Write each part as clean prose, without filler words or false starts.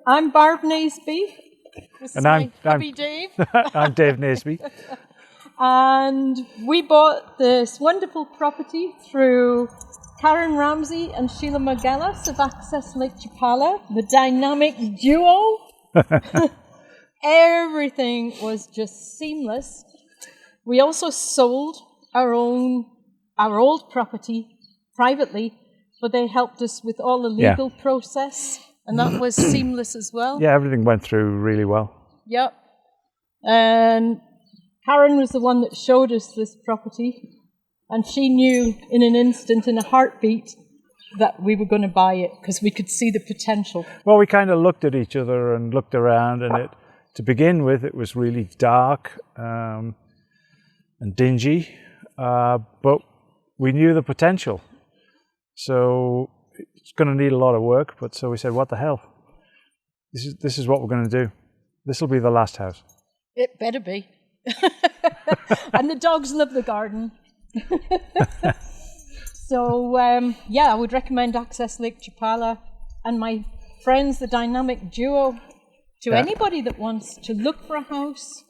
I'm Barb Naseby. This is my hubby Dave. I'm Dave Naseby. And we bought this wonderful property through Karen Ramsey and Sheila Magellas of Access Lake Chapala, the dynamic duo. Everything was just seamless. We also sold our old property privately, but they helped us with all the legal process, and that was seamless as well. Yeah, everything went through really well. Yep. And Karen was the one that showed us this property, and she knew in an instant, in a heartbeat, that we were going to buy it because we could see the potential. Well, we kind of looked at each other and looked around, and to begin with, it was really dark and dingy, but we knew the potential. So it's going to need a lot of work, but so we said, what the hell? This is what we're going to do. This will be the last house. It better be. And the dogs love the garden. So, I would recommend Access Lake Chapala and my friends, the dynamic duo, to anybody that wants to look for a house,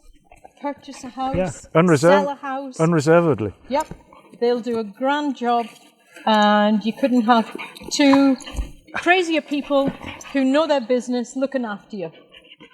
purchase a house, sell a house. Unreservedly. Yep. They'll do a grand job, and you couldn't have two crazier people who know their business looking after you.